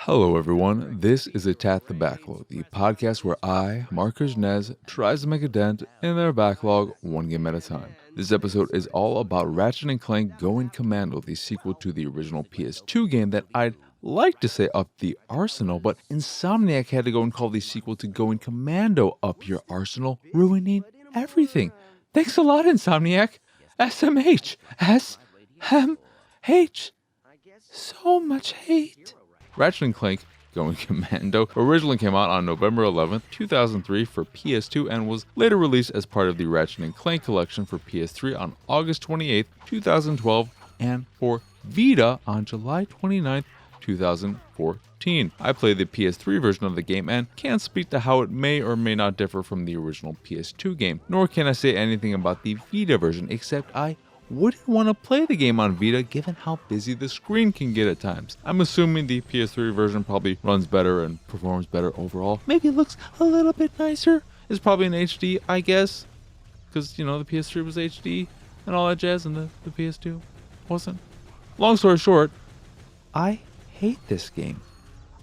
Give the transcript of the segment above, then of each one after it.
Hello everyone, this is Attack the Backlog, the podcast where I, Marcus Nez, tries to make a dent in their backlog one game at a time. This episode is all about Ratchet & Clank Going Commando, the sequel to the original PS2 game that I'd like to say up the arsenal, but Insomniac had to go and call the sequel to Going Commando up your arsenal, ruining everything. Thanks a lot, Insomniac. SMH. SMH. So much hate. Ratchet & Clank Going Commando originally came out on November 11th, 2003 for PS2 and was later released as part of the Ratchet & Clank collection for PS3 on August 28th, 2012 and for Vita on July 29th, 2014. I played the PS3 version of the game and can't speak to how it may or may not differ from the original PS2 game, nor can I say anything about the Vita version except I wouldn't want to play the game on Vita given how busy the screen can get at times. I'm assuming the PS3 version probably runs better and performs better overall. Maybe it looks a little bit nicer. It's probably in HD, I guess. Because, the PS3 was HD and all that jazz and the PS2 wasn't. Long story short, I hate this game.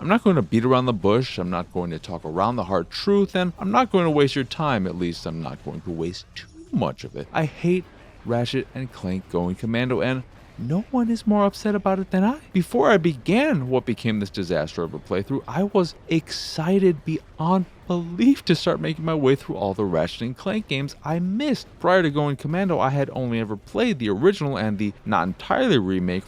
I'm not going to beat around the bush, I'm not going to talk around the hard truth, and I'm not going to waste your time. At least I'm not going to waste too much of it. I hate Ratchet & Clank Going Commando, and no one is more upset about it than I. Before I began what became this disaster of a playthrough, I was excited beyond belief to start making my way through all the Ratchet & Clank games I missed. Prior to Going Commando, I had only ever played the original and the not entirely remake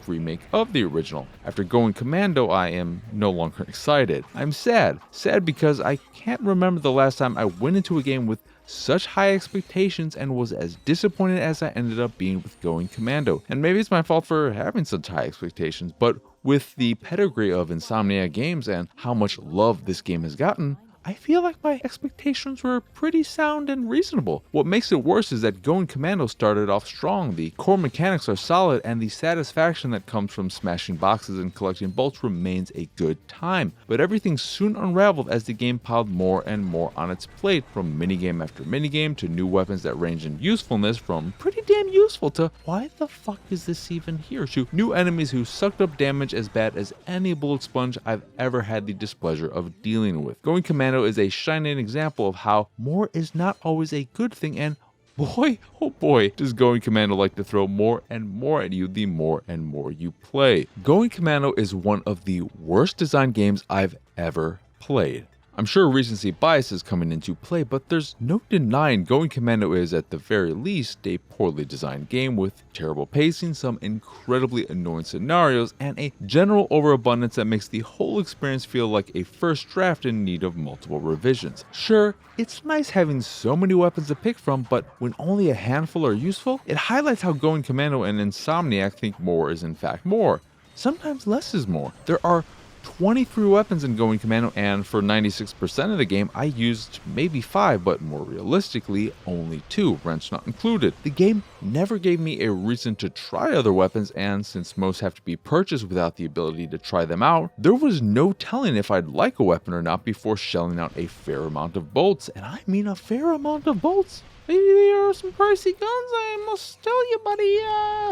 of the original. After Going Commando, I am no longer excited. I'm sad. Sad because I can't remember the last time I went into a game with such high expectations and was as disappointed as I ended up being with Going Commando. And maybe it's my fault for having such high expectations, but with the pedigree of Insomniac games and how much love this game has gotten, I feel like my expectations were pretty sound and reasonable. What makes it worse is that Going Commando started off strong, the core mechanics are solid, and the satisfaction that comes from smashing boxes and collecting bolts remains a good time. But everything soon unraveled as the game piled more and more on its plate, from minigame after minigame to new weapons that range in usefulness from pretty damn useful to why the fuck is this even here, to new enemies who sucked up damage as bad as any bullet sponge I've ever had the displeasure of dealing with. Going Commando is a shining example of how more is not always a good thing, and boy, oh boy, does Going Commando like to throw more and more at you the more and more you play. Going Commando is one of the worst designed games I've ever played. I'm sure recency bias is coming into play, but there's no denying Going Commando is, at the very least, a poorly designed game with terrible pacing, some incredibly annoying scenarios, and a general overabundance that makes the whole experience feel like a first draft in need of multiple revisions. Sure, it's nice having so many weapons to pick from, but when only a handful are useful, it highlights how Going Commando and Insomniac think more is in fact more. Sometimes less is more. There are 23 weapons in Going Commando, and for 96% of the game I used maybe 5, but more realistically only 2, wrench not included. The game never gave me a reason to try other weapons, and since most have to be purchased without the ability to try them out, there was no telling if I'd like a weapon or not before shelling out a fair amount of bolts, and I mean a fair amount of bolts. They are some pricey guns, I must tell you, buddy.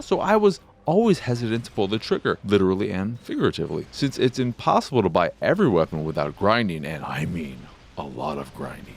So I was always hesitant to pull the trigger, literally and figuratively, since it's impossible to buy every weapon without grinding, and I mean a lot of grinding.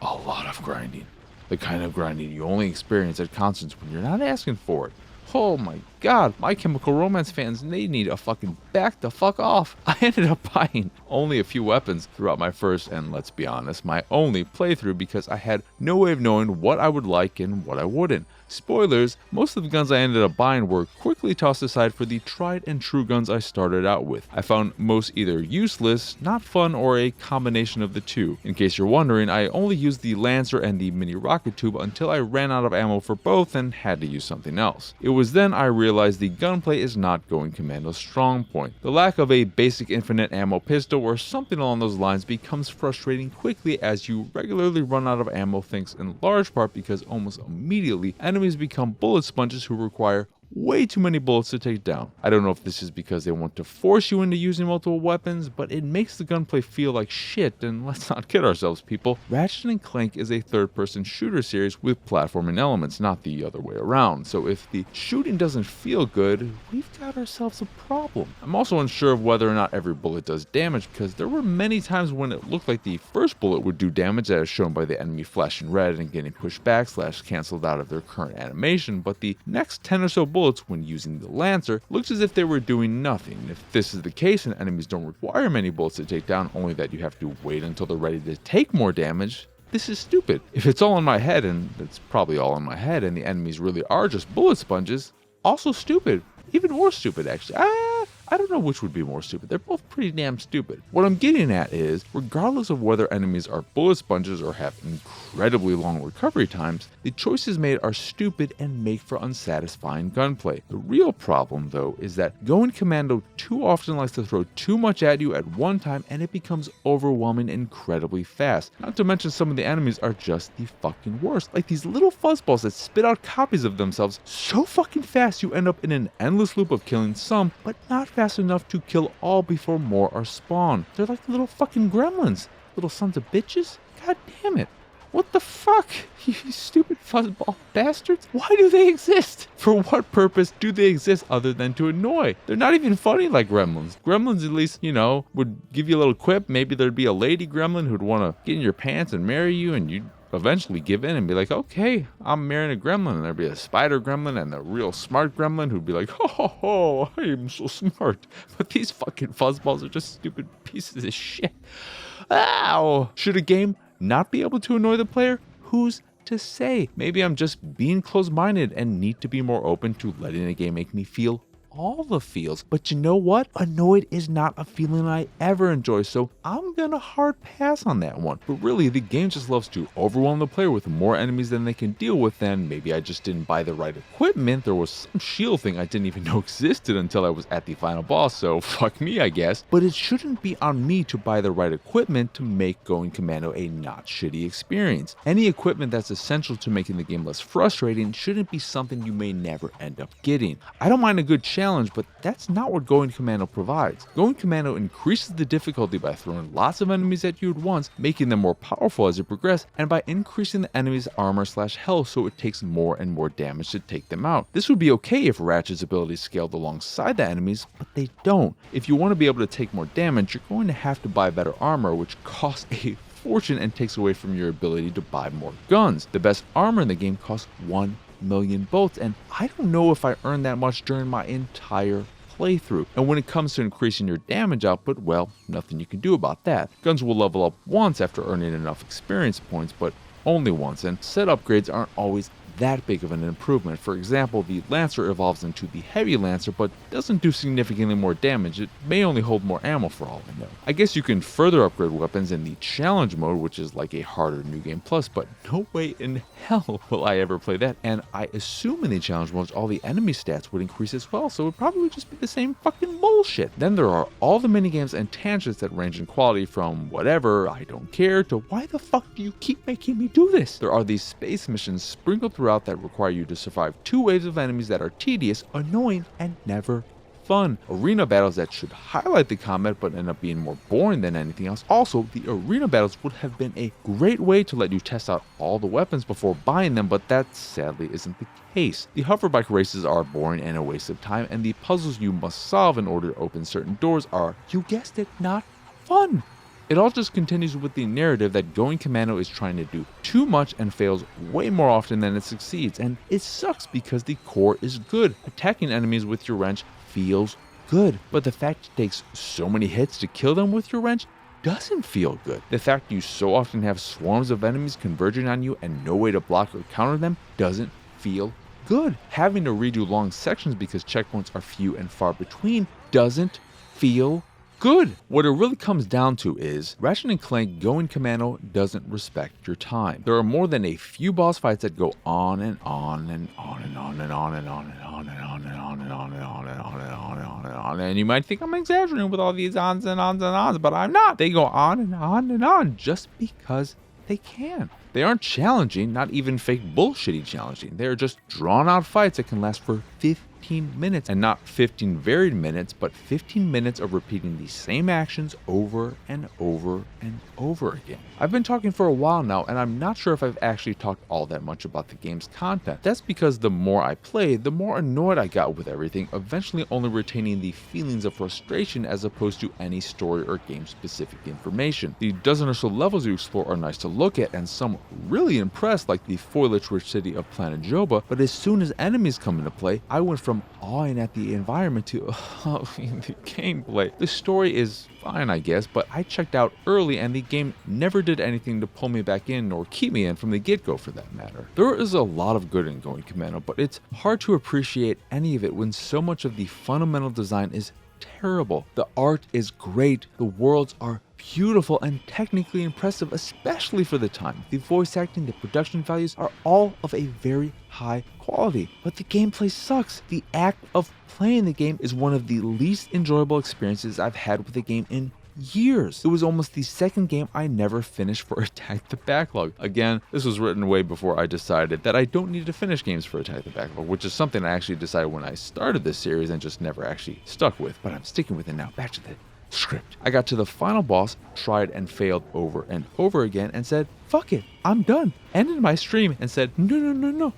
A lot of grinding. The kind of grinding you only experience at concerts when you're not asking for it. Oh my god, My Chemical Romance fans, they need a fucking back the fuck off. I ended up buying only a few weapons throughout my first, and let's be honest, my only playthrough, because I had no way of knowing what I would like and what I wouldn't. Spoilers, most of the guns I ended up buying were quickly tossed aside for the tried and true guns I started out with. I found most either useless, not fun, or a combination of the two. In case you're wondering, I only used the Lancer and the mini rocket tube until I ran out of ammo for both and had to use something else. It was then I realized the gunplay is not Going Commando's strong point. The lack of a basic infinite ammo pistol or something along those lines becomes frustrating quickly as you regularly run out of ammo, thanks in large part because almost immediately enemies become bullet sponges who require way too many bullets to take down. I don't know if this is because they want to force you into using multiple weapons, but it makes the gunplay feel like shit, and let's not kid ourselves, people. Ratchet & Clank is a third-person shooter series with platforming elements, not the other way around, so if the shooting doesn't feel good, we've got ourselves a problem. I'm also unsure of whether or not every bullet does damage, because there were many times when it looked like the first bullet would do damage as shown by the enemy flashing red and getting pushed back / cancelled out of their current animation, but the next 10 or so bullets when using the Lancer looks as if they were doing nothing. If this is the case and enemies don't require many bullets to take down, only that you have to wait until they're ready to take more damage, this is stupid. If it's all in my head, and it's probably all in my head, and the enemies really are just bullet sponges, also stupid. Even more stupid, actually. I don't know which would be more stupid. They're both pretty damn stupid. What I'm getting at is, regardless of whether enemies are bullet sponges or have incredibly long recovery times, the choices made are stupid and make for unsatisfying gunplay. The real problem, though, is that Going Commando too often likes to throw too much at you at one time, and it becomes overwhelming incredibly fast. Not to mention some of the enemies are just the fucking worst. Like these little fuzzballs that spit out copies of themselves so fucking fast you end up in an endless loop of killing some, but not fast enough to kill all before more are spawned. They're like little fucking gremlins. Little sons of bitches. God damn it. What the fuck? You stupid fuzzball bastards. Why do they exist? For what purpose do they exist other than to annoy? They're not even funny like gremlins. Gremlins at least, would give you a little quip. Maybe there'd be a lady gremlin who'd want to get in your pants and marry you, and you'd eventually give in and be like, okay, I'm marrying a gremlin. And there'd be a spider gremlin and a real smart gremlin who'd be like, ho ho ho, I am so smart. But these fucking fuzzballs are just stupid pieces of shit. Ow! Should a game not be able to annoy the player? Who's to say? Maybe I'm just being closed-minded and need to be more open to letting a game make me feel all the feels. But you know what? Annoyed is not a feeling I ever enjoy, so I'm gonna hard pass on that one. But really, the game just loves to overwhelm the player with more enemies than they can deal with, and maybe I just didn't buy the right equipment. There was some shield thing I didn't even know existed until I was at the final boss, so fuck me, I guess. But it shouldn't be on me to buy the right equipment to make Going Commando a not shitty experience. Any equipment that's essential to making the game less frustrating shouldn't be something you may never end up getting. I don't mind a good challenge, but that's not what Going Commando provides. Going Commando increases the difficulty by throwing lots of enemies at you at once, making them more powerful as you progress, and by increasing the enemy's armor / health so it takes more and more damage to take them out. This would be okay if Ratchet's abilities scaled alongside the enemies, but they don't. If you want to be able to take more damage, you're going to have to buy better armor, which costs a fortune and takes away from your ability to buy more guns. The best armor in the game costs 1 million bolts, and I don't know if I earned that much during my entire playthrough. And when it comes to increasing your damage output, well, nothing you can do about that. Guns will level up once after earning enough experience points, but only once, and set upgrades aren't always that big of an improvement. For example, the Lancer evolves into the Heavy Lancer, but doesn't do significantly more damage. It may only hold more ammo for all I know. I guess you can further upgrade weapons in the Challenge mode, which is like a harder New Game Plus, but no way in hell will I ever play that. And I assume in the Challenge modes, all the enemy stats would increase as well, so it would probably just be the same fucking bullshit. Then there are all the minigames and tangents that range in quality from whatever, I don't care, to why the fuck do you keep making me do this? There are these space missions sprinkled throughout that require you to survive 2 waves of enemies that are tedious, annoying, and never fun. Arena battles that should highlight the combat but end up being more boring than anything else. Also, the arena battles would have been a great way to let you test out all the weapons before buying them, but that sadly isn't the case. The hoverbike races are boring and a waste of time, and the puzzles you must solve in order to open certain doors are, you guessed it, not fun. It all just continues with the narrative that Going Commando is trying to do too much and fails way more often than it succeeds, and it sucks because the core is good. Attacking enemies with your wrench feels good, but the fact it takes so many hits to kill them with your wrench doesn't feel good. The fact you so often have swarms of enemies converging on you and no way to block or counter them doesn't feel good. Having to redo long sections because checkpoints are few and far between doesn't feel good. What it really comes down to is Ratchet & Clank Going Commando doesn't respect your time. There are more than a few boss fights that go on and on and on and on and on and on and on and on and on and on and on and on and on and on and on. And you might think I'm exaggerating with all these ons and ons and ons, but I'm not. They go on and on and on just because they can. They aren't challenging, not even fake bullshitty challenging. They are just drawn out fights that can last for 15 minutes, and not 15 varied minutes, but 15 minutes of repeating the same actions over and over and over again. I've been talking for a while now, and I'm not sure if I've actually talked all that much about the game's content. That's because the more I played, the more annoyed I got with everything, eventually only retaining the feelings of frustration as opposed to any story or game-specific information. The dozen or so levels you explore are nice to look at, and some really impressed, like the foliage-rich city of Planet Joba, but as soon as enemies come into play, I went from awing at the environment to the gameplay. The story is fine, I guess, but I checked out early and the game never did anything to pull me back in or keep me in from the get-go for that matter. There is a lot of good in Going Commando, but it's hard to appreciate any of it when so much of the fundamental design is terrible. The art is great, the worlds are beautiful and technically impressive, especially for the time. The voice acting, the production values are all of a very high quality, but the gameplay sucks. The act of playing the game is one of the least enjoyable experiences I've had with a game in years. It was almost the second game I never finished for Attack the Backlog. Again, this was written way before I decided that I don't need to finish games for Attack the Backlog, which is something I actually decided when I started this series and just never actually stuck with, but I'm sticking with it now. Back to the script. I got to the final boss, tried and failed over and over again, and said, fuck it, I'm done. Ended my stream and said, no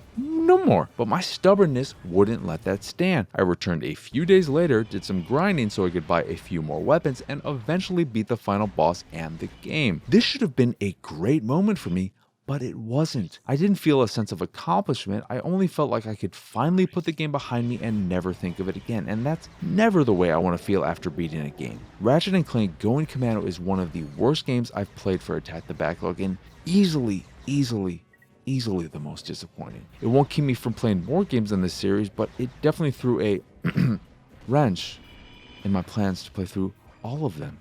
more. But my stubbornness wouldn't let that stand. I returned a few days later, did some grinding so I could buy a few more weapons, and eventually beat the final boss and the game. This should have been a great moment for me, but it wasn't. I didn't feel a sense of accomplishment. I only felt like I could finally put the game behind me and never think of it again, and that's never the way I want to feel after beating a game. Ratchet & Clank Going Commando is one of the worst games I've played for Attack the Backlog, and easily the most disappointing. It won't keep me from playing more games in this series, but it definitely threw a wrench in my plans to play through all of them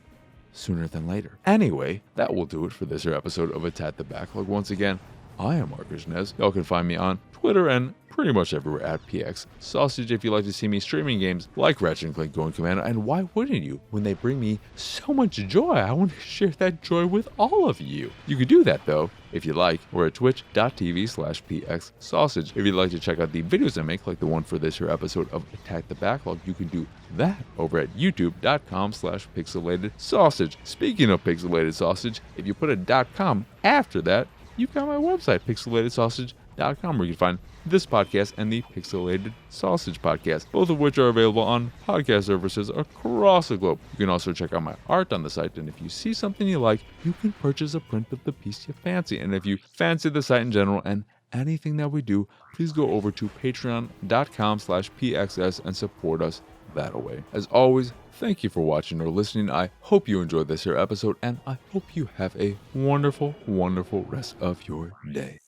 sooner than later. Anyway, that will do it for this here episode of Attack the Backlog. Once again, I am Marcus Nez. Y'all can find me on Twitter and pretty much everywhere at PX Sausage if you'd like to see me streaming games like Ratchet & Clank Going Commando, and why wouldn't you? When they bring me so much joy, I want to share that joy with all of you. You could do that though, if you like. We're at twitch.tv/PX Sausage. If you'd like to check out the videos I make, like the one for this here episode of Attack the Backlog, you can do that over at youtube.com/Pixelated Sausage. Speaking of Pixelated Sausage, if you put a .com after that, you've got my website, pixelatedsausage.com, where you can find this podcast and the Pixelated Sausage podcast, both of which are available on podcast services across the globe. You can also check out my art on the site, and if you see something you like, you can purchase a print of the piece you fancy. And if you fancy the site in general and anything that we do, please go over to patreon.com/PXS and support us that way. As always, thank you for watching or listening. I hope you enjoyed this here episode, and I hope you have a wonderful rest of your day.